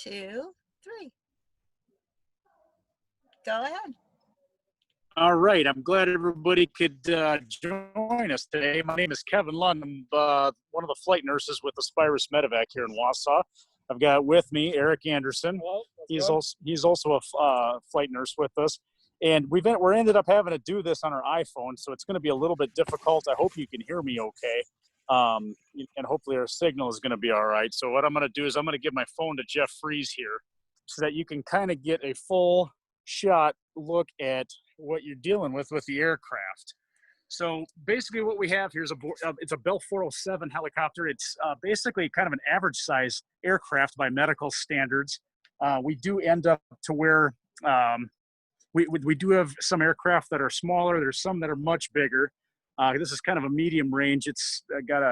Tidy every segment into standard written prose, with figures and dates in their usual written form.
2, 3. Go ahead. All right. I'm glad everybody could join us today. My name is Kevin Lund. I'm one of the flight nurses with Aspirus Medevac here in Wausau. I've got with me Eric Anderson. Hello. He's also a flight nurse with us. And we're ended up having to do this on our iPhone, so it's going to be a little bit difficult. I hope you can hear me okay. And hopefully our signal is going to be all right. So what I'm going to do is I'm going to give my phone to Jeff Freese here so that you can kind of get a full shot look at what you're dealing with the aircraft. So basically what we have here is it's a Bell 407 helicopter. It's basically kind of an average size aircraft by medical standards. We do end up to where we do have some aircraft that are smaller. There's some that are much bigger. This is kind of a medium range. It's got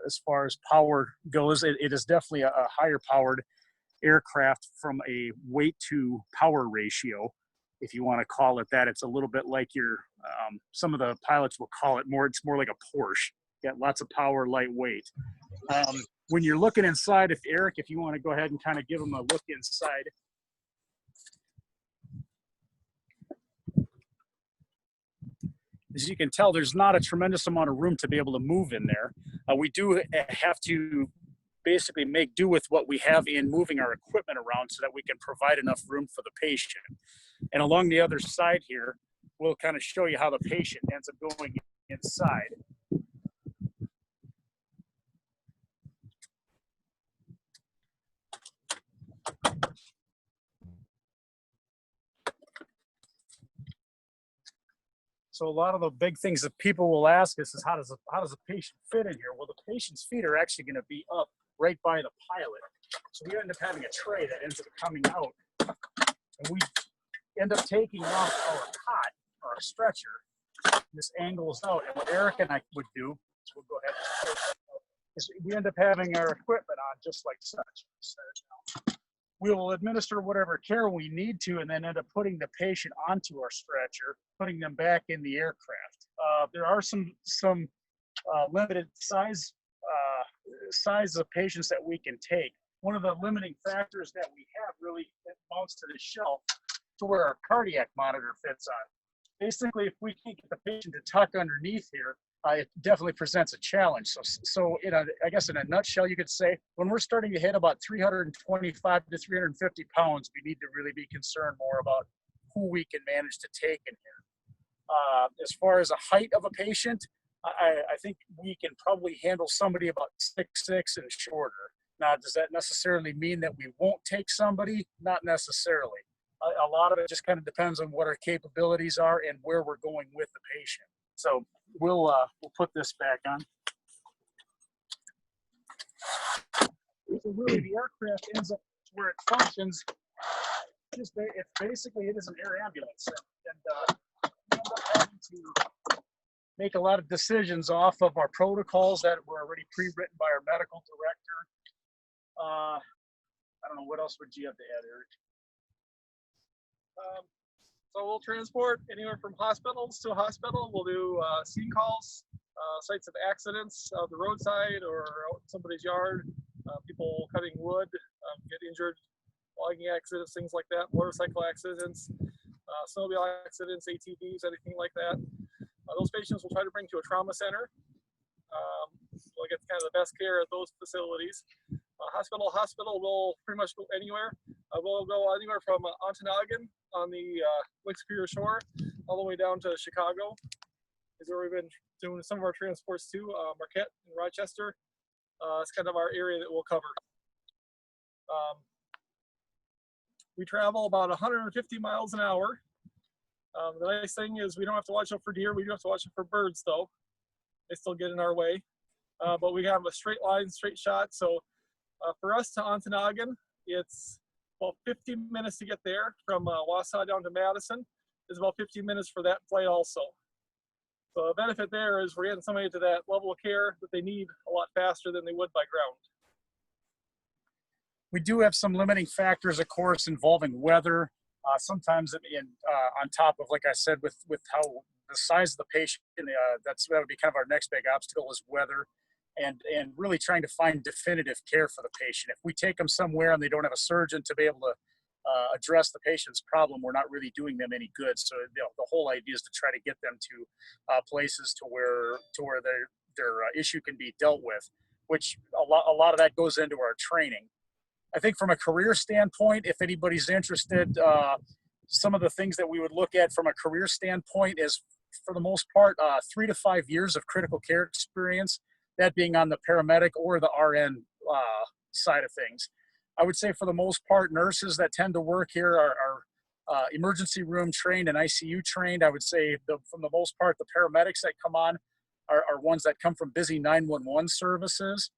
as far as power goes, it is definitely a higher powered aircraft from a weight to power ratio, if you want to call it that. It's a little bit like some of the pilots will call it it's more like a Porsche. Got lots of power, lightweight. When you're looking inside, if you want to go ahead and kind of give them a look inside. As you can tell, there's not a tremendous amount of room to be able to move in there. We do have to basically make do with what we have in moving our equipment around so that we can provide enough room for the patient. And along the other side here, we'll kind of show you how the patient ends up going inside. So a lot of the big things that people will ask us is how does a patient fit in here? Well, the patient's feet are actually going to be up right by the pilot. So we end up having a tray that ends up coming out, and we end up taking off our cot or our stretcher. This angles out, and what Eric and I would do, so we'll go ahead, is we end up having our equipment on just like such. We will administer whatever care we need to, and then end up putting the patient onto our stretcher, putting them back in the aircraft. There are some limited size of patients that we can take. One of the limiting factors that we have really amounts to the shelf to where our cardiac monitor fits on. Basically, if we can't get the patient to tuck underneath here, it definitely presents a challenge. So I guess in a nutshell, you could say when we're starting to hit about 325 to 350 pounds, we need to really be concerned more about who we can manage to take in here. As far as a height of a patient, I think we can probably handle somebody about 6'6" and shorter. Now, does that necessarily mean that we won't take somebody? Not necessarily. A lot of it just kind of depends on what our capabilities are and where we're going with the patient. So we'll put this back on. So really, the aircraft ends up where it functions. It is an air ambulance, and we end up having to make a lot of decisions off of our protocols that were already pre-written by our medical director. I don't know, what else would you have to add, Eric? So we'll transport anywhere from hospitals to hospital. We'll do scene calls, sites of accidents, the roadside or out in somebody's yard, people cutting wood, get injured, logging accidents, things like that, motorcycle accidents, snowmobile accidents, ATVs, anything like that. Those patients we'll try to bring to a trauma center. We'll get kind of the best care at those facilities. Hospital will pretty much go anywhere. We'll go anywhere from Ontonagon on the Lake Superior shore all the way down to Chicago is where we've been doing some of our transports to. Marquette and Rochester. It's kind of our area that we'll cover. We travel about 150 miles an hour. The nice thing is we don't have to watch out for deer. We do have to watch out for birds, though. They still get in our way. But we have a straight line, straight shot. So for us to Ontonagon, it's about 15 minutes to get there. From Wausau down to Madison is about 15 minutes for that flight also. So the benefit there is we're getting somebody to that level of care that they need a lot faster than they would by ground. We do have some limiting factors, of course, involving weather. Sometimes on top of, like I said, with how the size of the patient, that would be kind of our next big obstacle is weather. and really trying to find definitive care for the patient. If we take them somewhere and they don't have a surgeon to be able to address the patient's problem, we're not really doing them any good. So the whole idea is to try to get them to places to where their issue can be dealt with, which a lot of that goes into our training. I think from a career standpoint, if anybody's interested, some of the things that we would look at from a career standpoint is, for the most part, 3 to 5 years of critical care experience, that being on the paramedic or the RN side of things. I would say for the most part, nurses that tend to work here are emergency room trained and ICU trained. I would say from the most part, the paramedics that come on are ones that come from busy 911 services.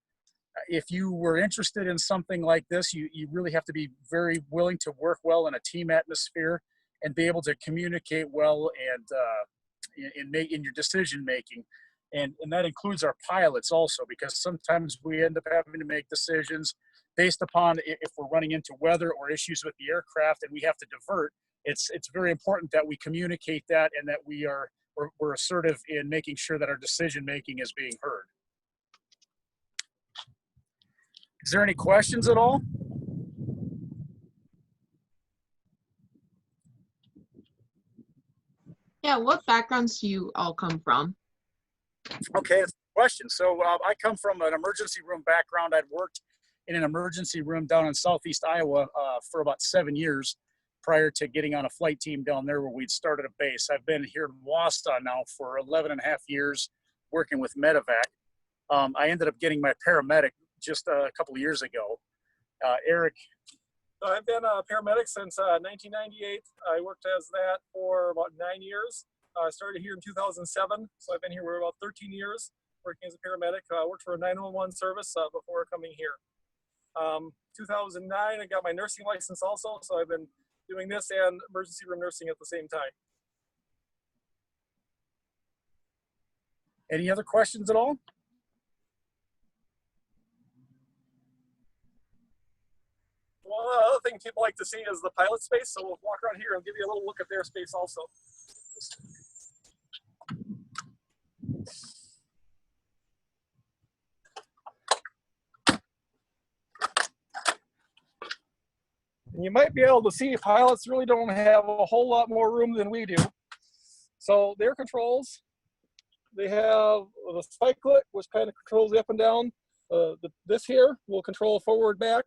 If you were interested in something like this, you really have to be very willing to work well in a team atmosphere and be able to communicate well and in your decision making. And that includes our pilots also, because sometimes we end up having to make decisions based upon if we're running into weather or issues with the aircraft and we have to divert. It's very important that we communicate that and that we're assertive in making sure that our decision making is being heard. Is there any questions at all? Yeah, what backgrounds do you all come from? Okay, it's a question. So I come from an emergency room background. I'd worked in an emergency room down in Southeast Iowa for about 7 years prior to getting on a flight team down there where we'd started a base. I've been here in Wausau now for 11 and a half years working with Medevac. I ended up getting my paramedic just a couple of years ago. Eric? So I've been a paramedic since 1998. I worked as that for about 9 years. I started here in 2007, so I've been here for about 13 years working as a paramedic. I worked for a 911 service before coming here. 2009, I got my nursing license also, so I've been doing this and emergency room nursing at the same time. Any other questions at all? Well, the other thing people like to see is the pilot space, so we'll walk around here and give you a little look at their space also. And you might be able to see pilots really don't have a whole lot more room than we do. So their controls, they have the cyclet, which kind of controls the up and down. This here will control forward, back.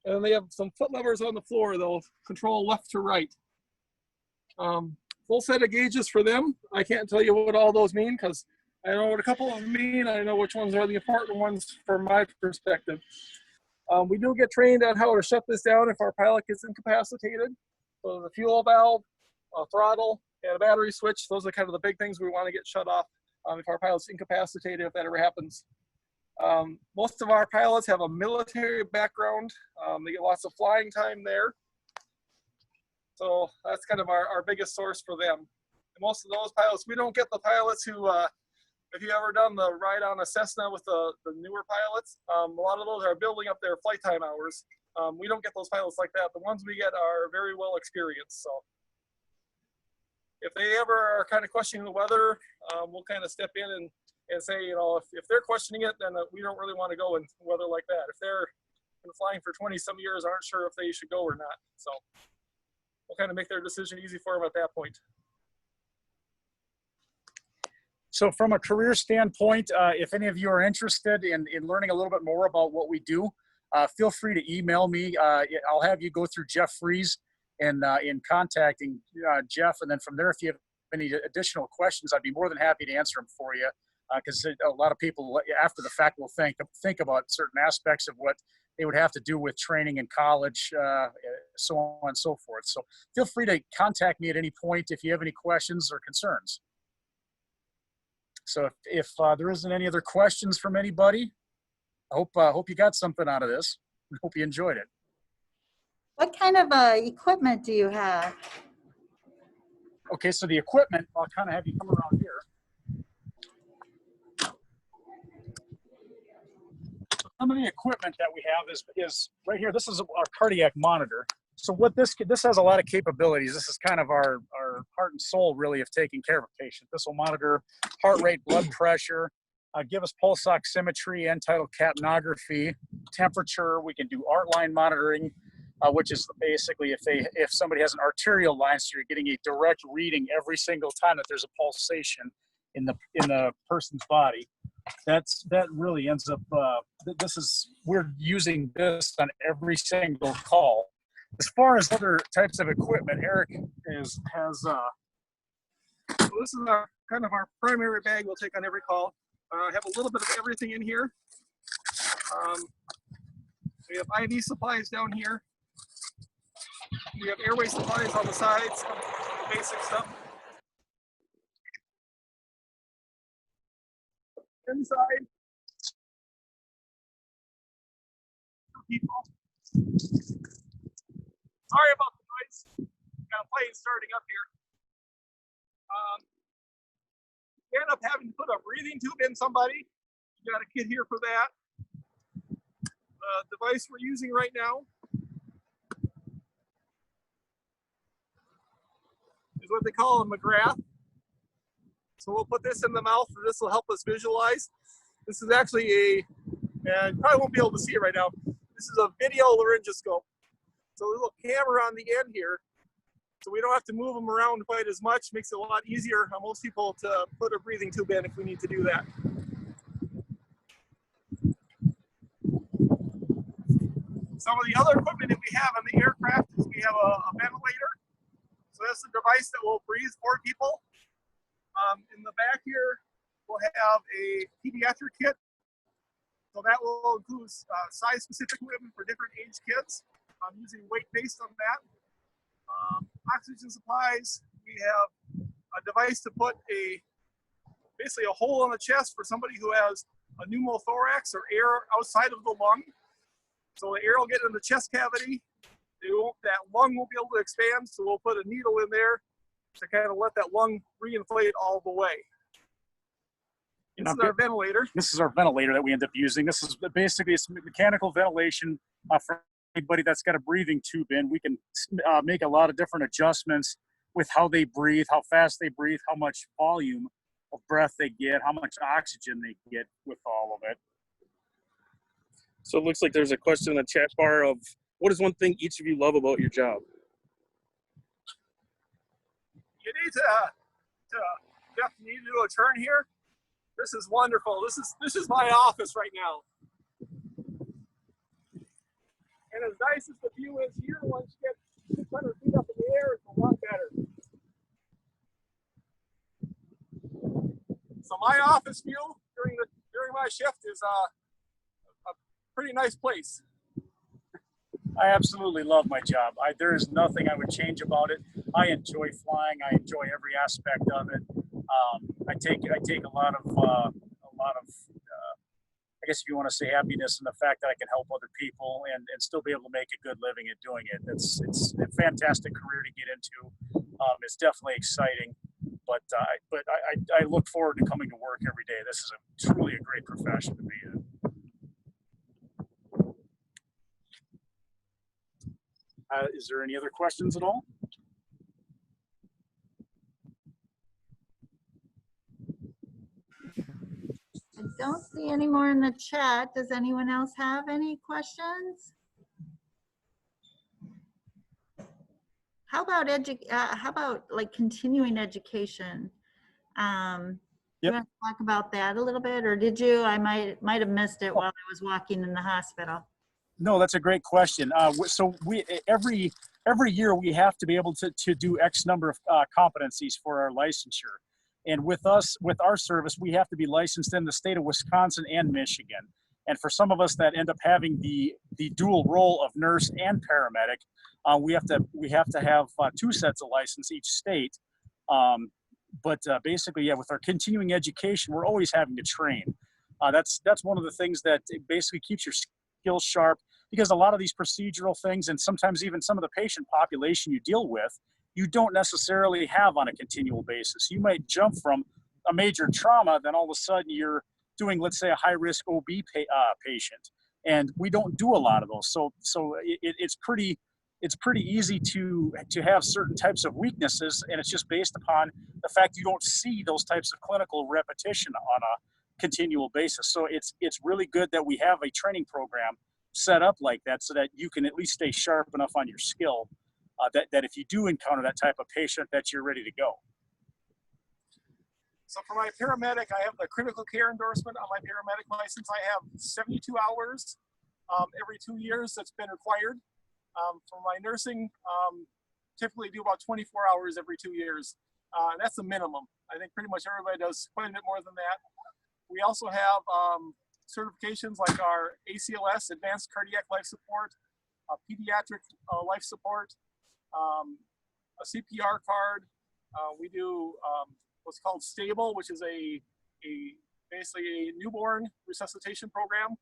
And then they have some foot levers on the floor that'll control left to right. Full set of gauges for them. I can't tell you what all those mean because I know what a couple of them mean. I know which ones are the important ones from my perspective. We do get trained on how to shut this down if our pilot gets incapacitated. So the fuel valve, a throttle, and a battery switch, those are kind of the big things we want to get shut off if our pilot's incapacitated, if that ever happens. Most of our pilots have a military background. They get lots of flying time there. So that's kind of our biggest source for them. And most of those pilots, we don't get the pilots who, if you ever done the ride on a Cessna with the newer pilots, a lot of those are building up their flight time hours. We don't get those pilots like that. The ones we get are very well experienced. So if they ever are kind of questioning the weather, we'll kind of step in and say, you know, if they're questioning it, then we don't really want to go in weather like that. If they're been flying for 20 some years, aren't sure if they should go or not. So we'll kind of make their decision easy for them at that point. So from a career standpoint, if any of you are interested in learning a little bit more about what we do, feel free to email me. I'll have you go through Jeff Freese and in contacting Jeff. And then from there, if you have any additional questions, I'd be more than happy to answer them for you. Because a lot of people after the fact will think about certain aspects of what they would have to do with training in college, so on and so forth. So feel free to contact me at any point if you have any questions or concerns. So if there isn't any other questions from anybody, I hope you got something out of this. I hope you enjoyed it. What kind of equipment do you have? Okay, so the equipment, I'll kind of have you come around here. Some of the equipment that we have is right here. This is our cardiac monitor. So what this has a lot of capabilities. This is kind of our heart and soul, really, of taking care of a patient. This will monitor heart rate, blood pressure. give us pulse oximetry, end tidal capnography, temperature. We can do art line monitoring, which is basically if somebody has an arterial line, so you're getting a direct reading every single time that there's a pulsation in the person's body. That really ends up. We're using this on every single call. As far as other types of equipment, Eric has. So this is kind of our primary bag we'll take on every call. Have a little bit of everything in here. We have IV supplies down here. We have airway supplies on the sides, basic stuff. Inside, people. Sorry about the noise. Got a plane starting up here. You end up having to put a breathing tube in somebody. You got a kit here for that. The device we're using right now is what they call a McGrath. So we'll put this in the mouth, and this will help us visualize. This is actually and you probably won't be able to see it right now. This is a video laryngoscope. So a little camera on the end here. So we don't have to move them around quite as much. Makes it a lot easier on most people to put a breathing tube in if we need to do that. Some of the other equipment that we have on the aircraft is we have a ventilator. So that's the device that will breathe for people. In the back here, we'll have a pediatric kit. So that will include size-specific equipment for different age kids. I'm using weight based on that. Oxygen supplies. We have a device to put basically a hole in the chest for somebody who has a pneumothorax or air outside of the lung. So the air will get in the chest cavity. That lung won't be able to expand, so we'll put a needle in there to kind of let that lung reinflate all the way. This is our ventilator. This is our ventilator that we end up using. This is basically it's mechanical ventilation for anybody that's got a breathing tube in. We can make a lot of different adjustments with how they breathe, how fast they breathe, how much volume of breath they get, how much oxygen they get with all of it. So it looks like there's a question in the chat bar of what is one thing each of you love about your job? You need to Jeff, you need to do a turn here. This is wonderful. This is my office right now. And as nice as the view is here, once you get 600 feet up in the air, it's a lot better. So my office view during my shift is a pretty nice place. I absolutely love my job. There is nothing I would change about it. I enjoy flying. I enjoy every aspect of it. I take a lot of I guess if you want to say happiness in the fact that I can help other people and still be able to make a good living at doing it. It's a fantastic career to get into. It's definitely exciting, but I look forward to coming to work every day. This is truly a great profession to be in. Is there any other questions at all? I don't see any more in the chat. Does anyone else have any questions? How about like continuing education? You want to talk about that a little bit, or did you? I might have missed it while I was walking in the hospital. No, that's a great question. So we every year we have to be able to do X number of competencies for our licensure. And with our service, we have to be licensed in the state of Wisconsin and Michigan. And for some of us that end up having the dual role of nurse and paramedic, we have to have 2 sets of license each state. But basically, yeah, with our continuing education, we're always having to train. That's one of the things that basically keeps your skills sharp, because a lot of these procedural things and sometimes even some of the patient population you deal with, you don't necessarily have on a continual basis. You might jump from a major trauma, then all of a sudden you're doing, let's say, a high-risk OB patient, and we don't do a lot of those. So it's pretty easy to have certain types of weaknesses, and it's just based upon the fact you don't see those types of clinical repetition continual basis. So it's really good that we have a training program set up like that so that you can at least stay sharp enough on your skill that if you do encounter that type of patient, that you're ready to go. So for my paramedic, I have the critical care endorsement on my paramedic license. I have 72 hours every 2 years that's been required. For my nursing, typically do about 24 hours every 2 years. That's the minimum. I think pretty much everybody does quite a bit more than that. We also have certifications like our ACLS, Advanced Cardiac Life Support, Pediatric Life Support, a CPR card. We do what's called STABLE, which is basically a newborn resuscitation program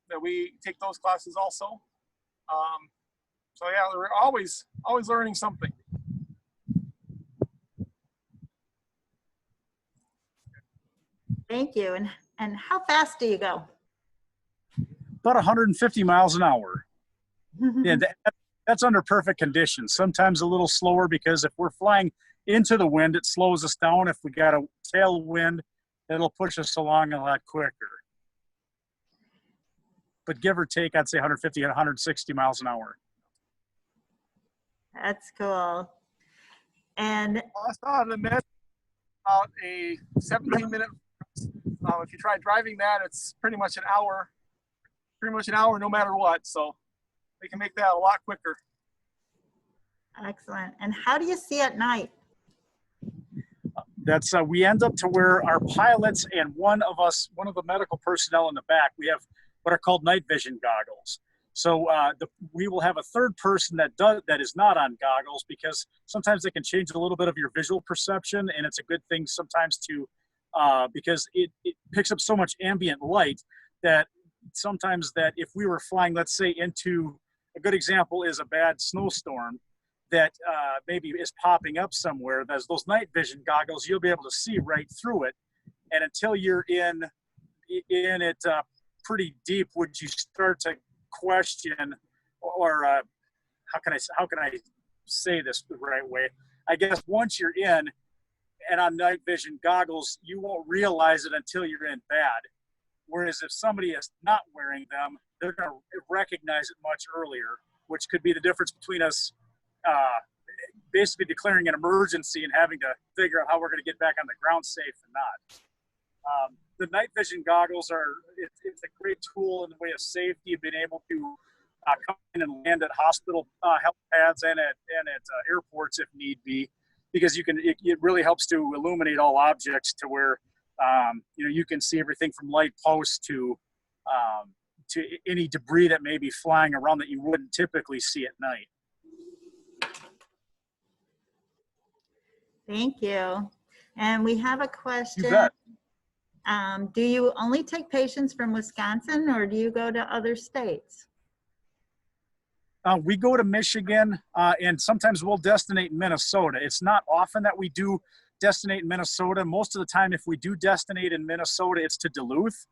that we take those classes also. So yeah, we're always learning something. Thank you. And how fast do you go? About 150 miles an hour. Yeah, that's under perfect conditions. Sometimes a little slower because if we're flying into the wind, it slows us down. If we got a tailwind, it'll push us along a lot quicker. But give or take, I'd say 150 and 160 miles an hour. That's cool. And I saw the med about a 17-minute. If you try driving that, it's pretty much an hour no matter what. So we can make that a lot quicker. excellent. And how do you see at night? That's we end up to where our pilots and one of the medical personnel in the back, we have what are called night vision goggles. So we will have a third person that is not on goggles because sometimes they can change a little bit of your visual perception, and it's a good thing sometimes to because it picks up so much ambient light that sometimes that if we were flying, let's say into, a good example is a bad snowstorm that maybe is popping up somewhere, there's those night vision goggles, you'll be able to see right through it. And until you're in it pretty deep, would you start to question, or how can I say this the right way? I guess once you're in and on night vision goggles, you won't realize it until you're in bad. Whereas if somebody is not wearing them, they're going to recognize it much earlier, which could be the difference between us basically declaring an emergency and having to figure out how we're going to get back on the ground safe and not. The night vision goggles it's a great tool in the way of safety of being able to come in and land at hospital helipads and at airports if need be, because it really helps to illuminate all objects to where you can see everything from light posts to any debris that may be flying around that you wouldn't typically see at night. Thank you. And we have a question. You bet. Do you only take patients from Wisconsin, or do you go to other states? We go to Michigan, and sometimes we'll destinate in Minnesota. It's not often that we do destinate in Minnesota. Most of the time, if we do destinate in Minnesota, it's to Duluth.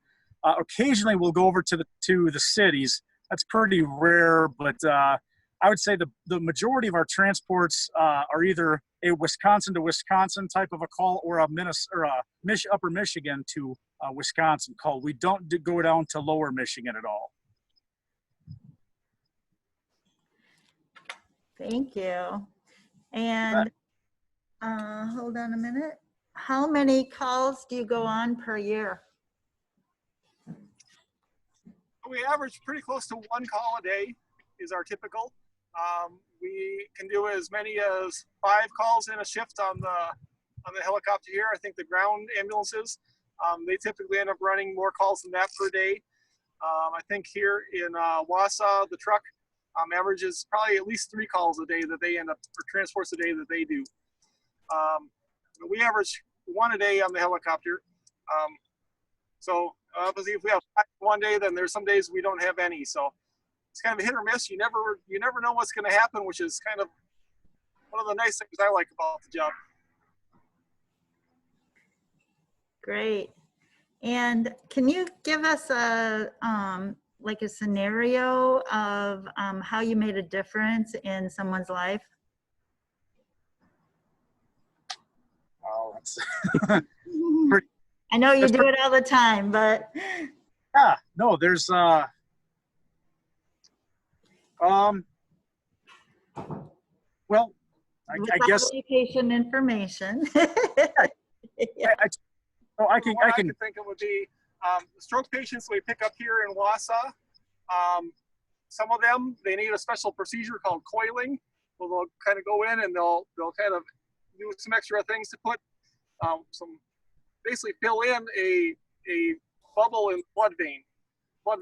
Occasionally, we'll go over to the cities. That's pretty rare, but I would say the majority of our transports are either a Wisconsin to Wisconsin type of a call or a Upper Michigan to Wisconsin call. We don't go down to Lower Michigan at all. Thank you. And hold on a minute. How many calls do you go on per year? We average pretty close to 1 call a day is our typical. We can do as many as 5 calls in a shift on the helicopter here. I think the ground ambulances, they typically end up running more calls than that per day. I think here in Wausau, the truck averages probably at least 3 calls a day that they end up, or transports a day that they do. We average 1 a day on the helicopter. So obviously if we have 5 one day, then there's some days we don't have any. So it's kind of a hit or miss. You never know what's going to happen, which is kind of one of the nice things I like about the job. Great. And can you give us a scenario of how you made a difference in someone's life? Oh, that's I know you That's do it all the time, but Yeah, no, there's well, I without guess education information. I can One I could think of would be stroke patients we pick up here in Wausau. Some of them, they need a special procedure called coiling. Well, they'll kind of go in and they'll kind of do some extra things to put basically fill in a bubble in blood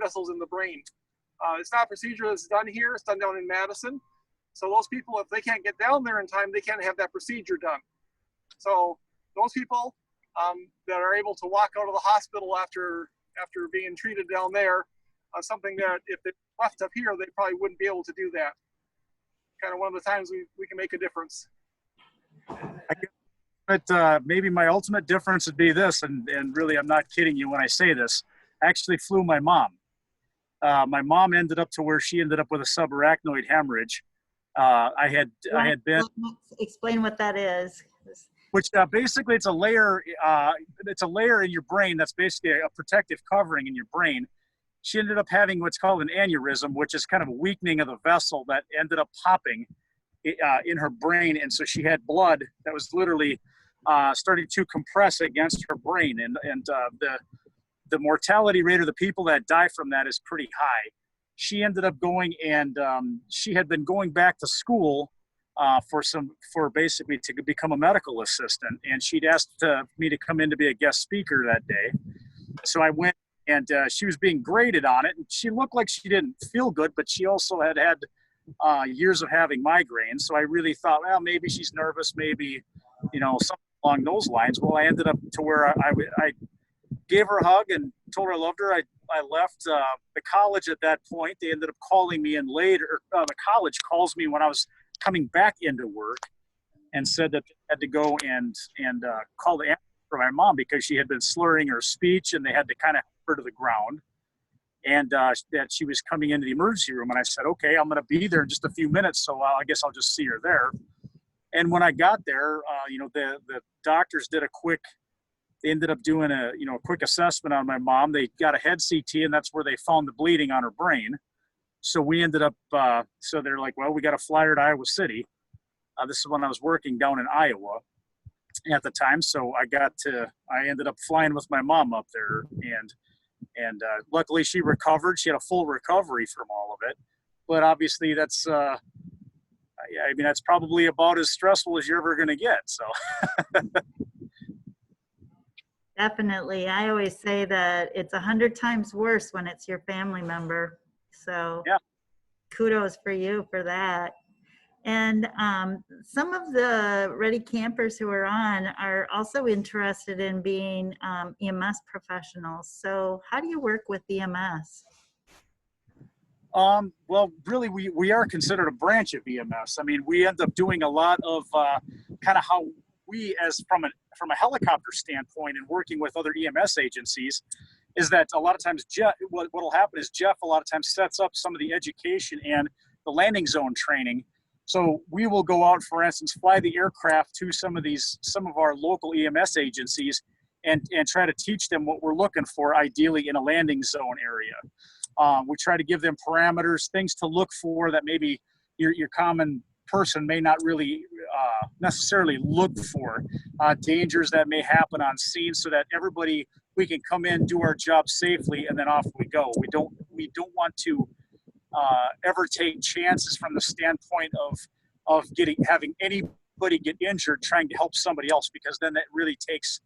vessels in the brain. It's not a procedure that's done here. It's done down in Madison. So those people, if they can't get down there in time, they can't have that procedure done. So those people that are able to walk out of the hospital after being treated down there, something that if they left up here, they probably wouldn't be able to do that. Kind of one of the times we can make a difference. But maybe my ultimate difference would be this, and really I'm not kidding you when I say this. I actually flew my mom. My mom ended up to where she ended up with a subarachnoid hemorrhage. I had been. Explain what that is. Which basically it's a layer in your brain that's basically a protective covering in your brain. She ended up having what's called an aneurysm, which is kind of a weakening of the vessel that ended up popping in her brain. And so she had blood that was literally starting to compress against her brain. And the mortality rate of the people that die from that is pretty high. She ended up going and she had been going back to school for basically to become a medical assistant. And she'd asked me to come in to be a guest speaker that day. So I went and she was being graded on it. And she looked like she didn't feel good, but she also had years of having migraines. So I really thought, well, maybe she's nervous, maybe, something along those lines. Well, I ended up to where I gave her a hug and told her I loved her. I left the college at that point. They ended up calling me in later. The college calls me when I was coming back into work and said that they had to go and call the ambulance for my mom because she had been slurring her speech and they had to kind of help her to the ground. And that she was coming into the emergency room. And I said, okay, I'm going to be there in just a few minutes. So I guess I'll just see her there. And when I got there, the doctors did they ended up doing a quick assessment on my mom. They got a head CT and that's where they found the bleeding on her brain. So we ended up, so they're like, well, we got to fly her to Iowa City. This is when I was working down in Iowa at the time. So I ended up flying with my mom up there and luckily she recovered. She had a full recovery from all of it, but obviously that's probably about as stressful as you're ever going to get. So Definitely. I always say that it's 100 times worse when it's your family member. So yeah. Kudos for you for that. And some of the Ready Campers who are on are also interested in being EMS professionals. So how do you work with EMS? Well, really, we are considered a branch of EMS. I mean, we end up doing a lot of kind of how we, as from a helicopter standpoint and working with other EMS agencies, is that a lot of times what will happen is Jeff a lot of times sets up some of the education and the landing zone training. So we will go out, for instance, fly the aircraft to some of our local EMS agencies and try to teach them what we're looking for, ideally in a landing zone area. We try to give them parameters, things to look for that maybe your common person may not really necessarily look for, dangers that may happen on scene, so that we can come in, do our job safely, and then off we go. We don't want to ever take chances from the standpoint of having anybody get injured trying to help somebody else, because then that really takes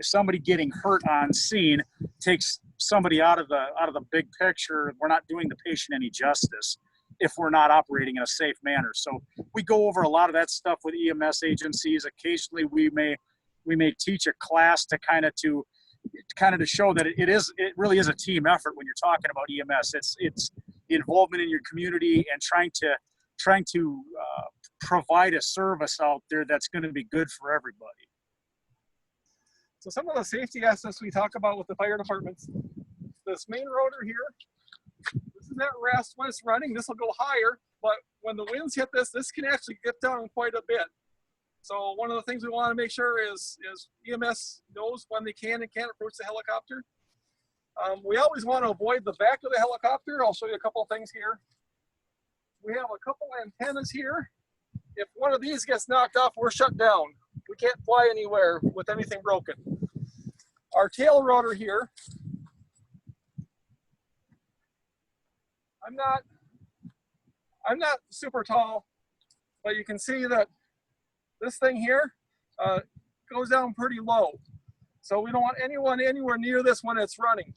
somebody getting hurt on scene takes somebody out of the big picture. We're not doing the patient any justice if we're not operating in a safe manner. So we go over a lot of that stuff with EMS agencies. Occasionally we may teach a class to kind of to show that it really is a team effort when you're talking about EMS. It's the involvement in your community and trying to provide a service out there that's going to be good for everybody. So some of the safety aspects we talk about with the fire departments, this main rotor here, this is at rest. When it's running, this will go higher, but when the winds hit this can actually get down quite a bit. So one of the things we want to make sure is EMS knows when they can and can't approach the helicopter. We always want to avoid the back of the helicopter. I'll show you a couple of things here. We have a couple antennas here. If one of these gets knocked off, we're shut down. We can't fly anywhere with anything broken. Our tail rotor here, I'm not super tall, but you can see that this thing here goes down pretty low. So we don't want anyone anywhere near this when it's running.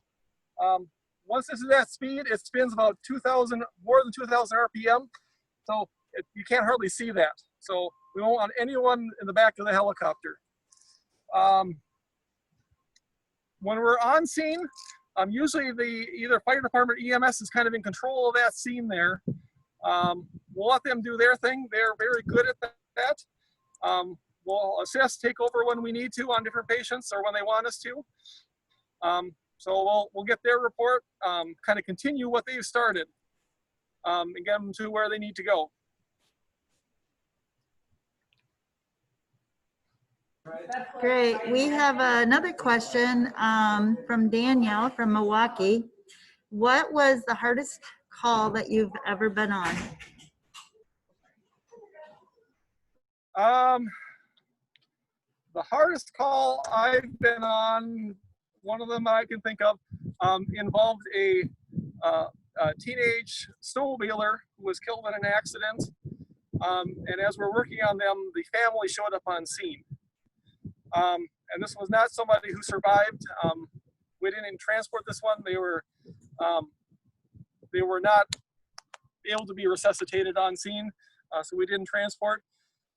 Once this is at speed, it spins about more than 2,000 RPM. So you can't hardly see that. So we don't want anyone in the back of the helicopter. When we're on scene, usually either fire department or EMS is kind of in control of that scene there. We'll let them do their thing. They're very good at that. We'll assist, take over when we need to on different patients or when they want us to. So we'll get their report, kind of continue what they've started, and get them to where they need to go. Great. We have another question from Danielle from Milwaukee. What was the hardest call that you've ever been on? The hardest call I've been on, one of them I can think of, involved a teenage snowmobiler who was killed in an accident. And as we're working on them, the family showed up on scene. And this was not somebody who survived. We didn't transport this one. They were not able to be resuscitated on scene, so we didn't transport.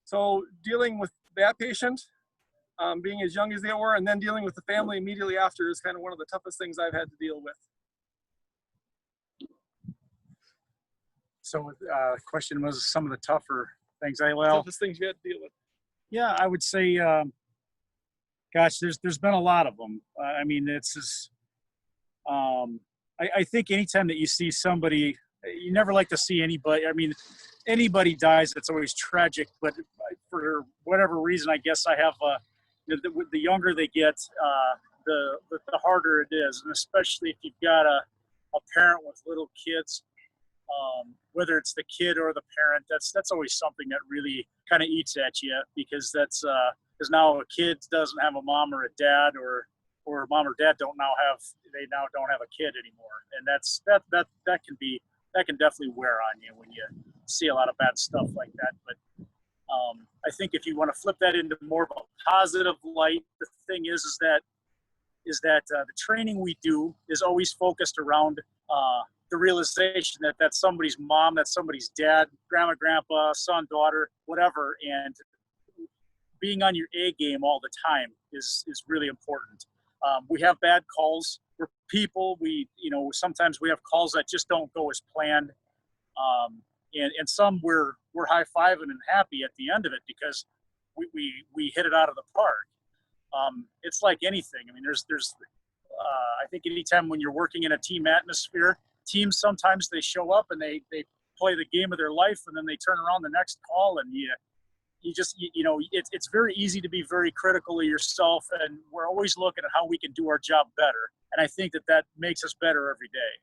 So dealing with that patient, being as young as they were, and then dealing with the family immediately after is kind of one of the toughest things I've had to deal with. So the question was some of the tougher things. Toughest things you had to deal with. Yeah, I would say, gosh, there's been a lot of them. I mean, it's just, I think anytime that you see somebody, you never like to see anybody. I mean, anybody dies, it's always tragic. But for whatever reason, I guess I have the younger they get, the harder it is, and especially if you've got a parent with little kids. Whether it's the kid or the parent, that's always something that really kind of eats at you, because that's because now a kid doesn't have a mom or a dad, or mom or dad don't have a kid anymore, and that can definitely wear on you when you see a lot of bad stuff like that. But I think if you want to flip that into more of a positive light, the thing is that the training we do is always focused around the realization that that's somebody's mom, that's somebody's dad, grandma, grandpa, son, daughter, whatever, and being on your A game all the time is really important. We have bad calls. We're people. Sometimes we have calls that just don't go as planned, and some we're high-fiving and happy at the end of it because we hit it out of the park. It's like anything. I mean, there's I think anytime when you're working in a team atmosphere, teams sometimes they show up and they play the game of their life, and then they turn around the next call, and it's very easy to be very critical of yourself, and we're always looking at how we can do our job better. And I think that makes us better every day.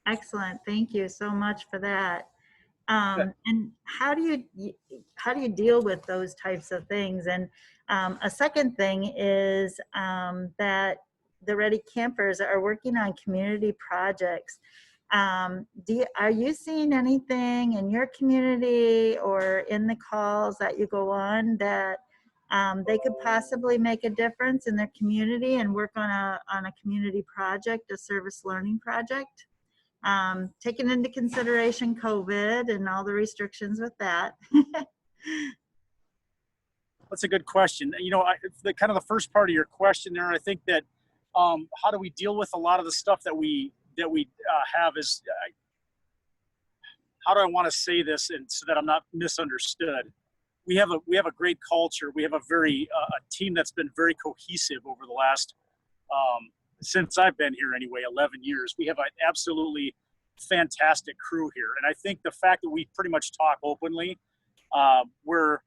Excellent. Thank you so much for that. And how do you deal with those types of things? And a second thing is that the Ready Campers are working on community projects. Are you seeing anything in your community or in the calls that you go on that they could possibly make a difference in their community and work on a community project, a service learning project? Taking into consideration COVID and all the restrictions with that. That's a good question. The kind of the first part of your question there, I think that how do we deal with a lot of the stuff that we have is, how do I want to say this and so that I'm not misunderstood? We have a great culture. We have a team that's been very cohesive over the last since I've been here anyway, 11 years. We have an absolutely fantastic crew here. And I think the fact that we pretty much talk openly, we're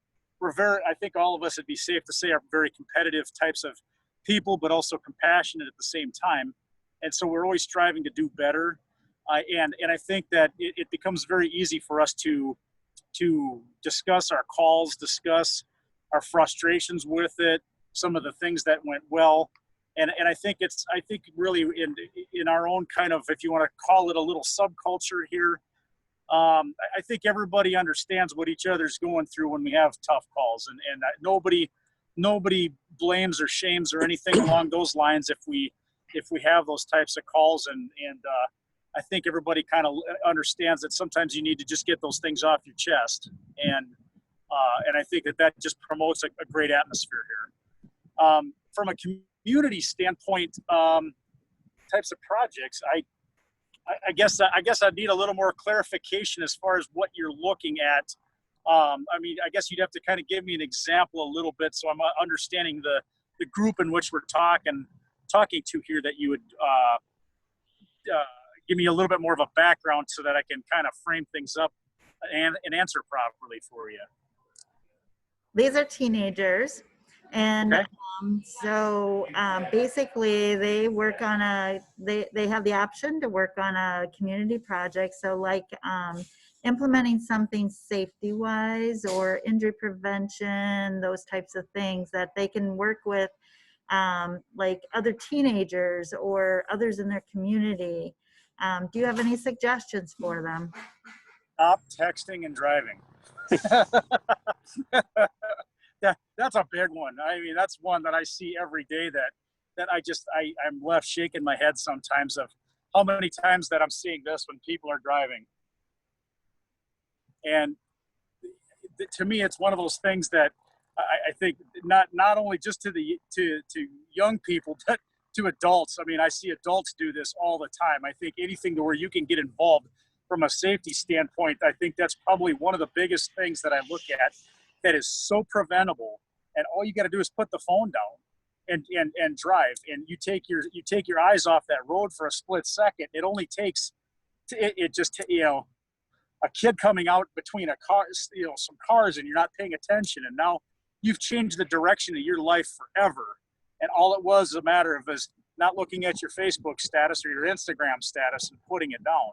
very, I think all of us, it'd be safe to say, are very competitive types of people, but also compassionate at the same time. And so we're always striving to do better. And I think that it becomes very easy for us to discuss our calls, discuss our frustrations with it, some of the things that went well. And I think really in our own kind of, if you want to call it a little subculture here, I think everybody understands what each other's going through when we have tough calls, and nobody blames or shames or anything along those lines if we have those types of calls, and I think everybody kind of understands that sometimes you need to just get those things off your chest, and I think that just promotes a great atmosphere here. From a community standpoint, types of projects, I guess I need a little more clarification as far as what you're looking at. I mean, I guess you'd have to kind of give me an example a little bit, so I'm understanding the group in which we're talking to here, that you would give me a little bit more of a background so that I can kind of frame things up and answer properly for you. These are teenagers, and Okay. so basically they work on they have the option to work on a community project. So like implementing something safety wise or injury prevention, those types of things that they can work with like other teenagers or others in their community. Do you have any suggestions for them? Stop texting and driving. That's a big one. I mean, that's one that I see every day that I'm left shaking my head sometimes of how many times that I'm seeing this when people are driving. And to me, it's one of those things that I think not only just to young people, but to adults. I mean, I see adults do this all the time. I think anything to where you can get involved from a safety standpoint, I think that's probably one of the biggest things that I look at that is so preventable. And all you got to do is put the phone down and drive, and you take your eyes off that road for a split second. It only takes a kid coming out between some cars, and you're not paying attention, and now you've changed the direction of your life forever. And all it was a matter of is not looking at your Facebook status or your Instagram status and putting it down,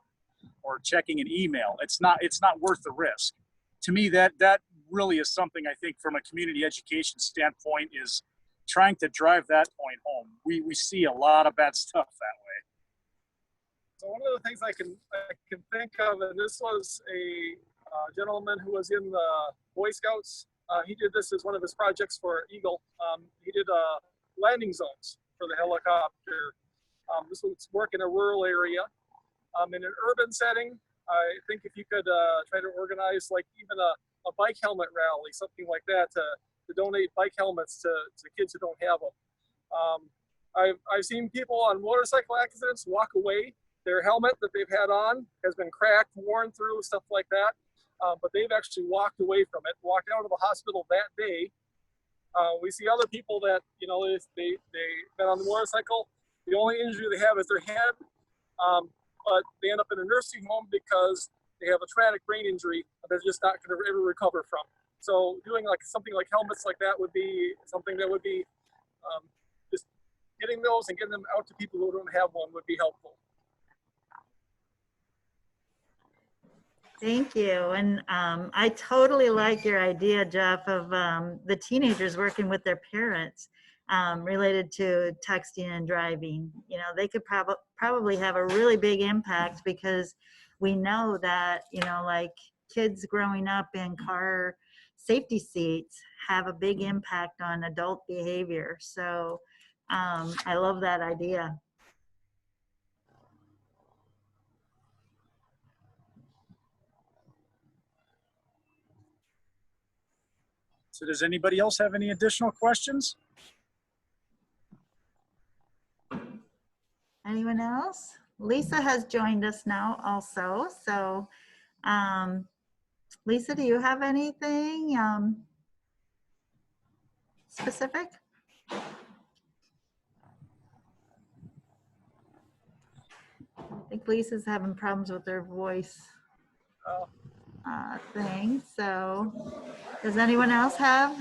or checking an email. It's not worth the risk. To me, that really is something I think from a community education standpoint is trying to drive that point home. We see a lot of bad stuff that way. So one of the things I can think of, and this was a gentleman who was in the Boy Scouts. He did this as one of his projects for Eagle. He did landing zones for the helicopter. This was work in a rural area. In an urban setting, I think if you could try to organize like even a bike helmet rally, something like that, to donate bike helmets to kids who don't have them. I've seen people on motorcycle accidents walk away. Their helmet that they've had on has been cracked, worn through, stuff like that. But they've actually walked away from it, walked out of the hospital that day. We see other people that, they've been on the motorcycle. The only injury they have is their head, but they end up in a nursing home because they have a traumatic brain injury that they're just not going to ever recover from. So doing like something like helmets like that would be something that would be just getting those and getting them out to people who don't have one would be helpful. Thank you. And I totally like your idea, Jeff, of the teenagers working with their parents related to texting and driving. They could probably have a really big impact, because we know that, like kids growing up in car safety seats have a big impact on adult behavior. So I love that idea. So does anybody else have any additional questions? Anyone else? Lisa has joined us now also. So Lisa, do you have anything specific? I think Lisa's having problems with her voice thing. So does anyone else have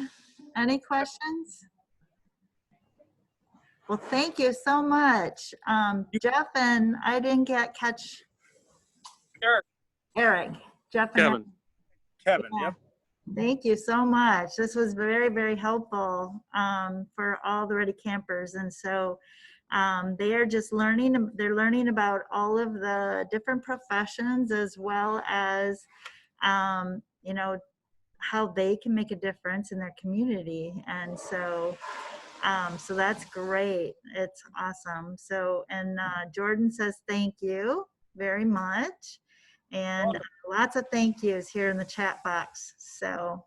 any questions? Well, thank you so much. Jeff, and I didn't catch Eric. Eric. Jeff and Kevin. Kevin, Yeah. yep. Thank you so much. This was very, very helpful for all the Ready Campers. And so they are just learning, they're learning about all of the different professions, as well as, you know, how they can make a difference in their community. And so, so that's great. It's awesome. So, and Jordan says, thank you very much. And lots of thank yous here in the chat box. So,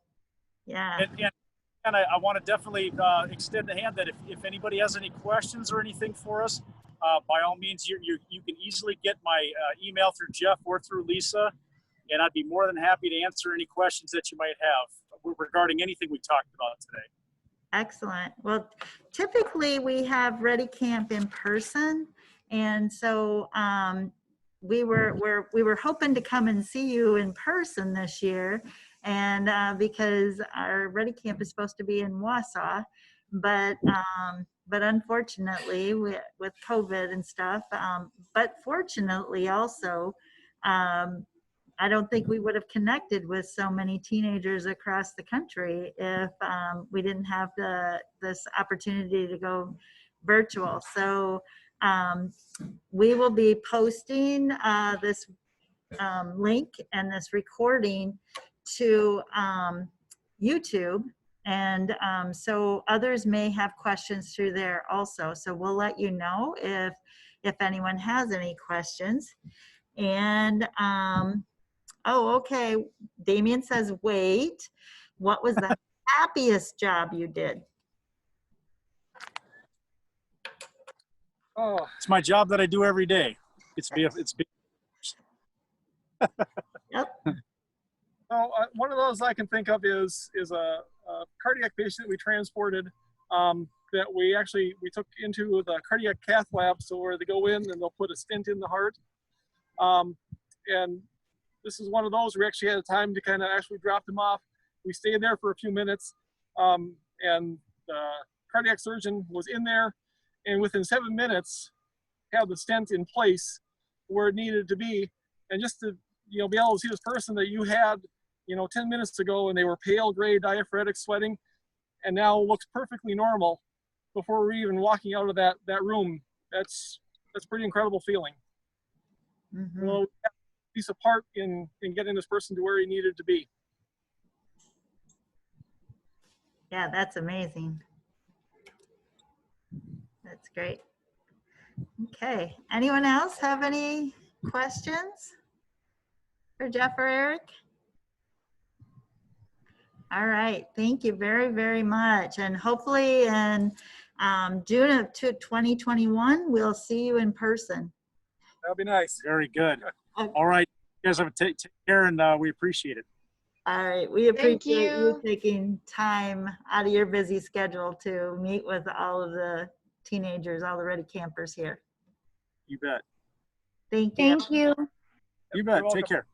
yeah. And I want to definitely extend the hand that if anybody has any questions or anything for us, by all means, you can easily get my email through Jeff or through Lisa, and I'd be more than happy to answer any questions that you might have regarding anything we talked about today. Excellent. Well, typically we have Ready Camp in person, and so we were hoping to come and see you in person this year, and because our Ready Camp is supposed to be in Wausau, but unfortunately with COVID and stuff, but fortunately also. I don't think we would have connected with so many teenagers across the country if we didn't have this opportunity to go virtual. So we will be posting this link and this recording to YouTube. And so others may have questions through there also. So we'll let you know if anyone has any questions. And oh, okay. Damien says, wait, what was the happiest job you did? Oh, It's my job that I do every day. It's Yep. oh, one of those I can think of is a cardiac patient we transported that we took into the cardiac cath lab, so where they go in and they'll put a stent in the heart. And this is one of those we actually had time to kind of actually drop them off. We stayed there for a few minutes, and the cardiac surgeon was in there, and within 7 minutes had the stent in place where it needed to be. And just to be able to see this person that you had 10 minutes ago, and they were pale gray diaphoretic sweating, and now looks perfectly normal before we're even walking out of that room. That's pretty incredible feeling. Mm-hmm. Well, piece of part in getting this person to where he needed to be. Yeah, that's amazing. That's great. Okay. Anyone else have any questions for Jeff or Eric? All right. Thank you very, very much. And hopefully in June of 2021, we'll see you in person. That'll be nice. very good. Okay. All right. You guys have to take care, and we appreciate it. All right. We appreciate you you. taking time out of your busy schedule to meet with all of the teenagers, all the Ready Campers here. You bet. Thank you. Thank you. You bet. Take care.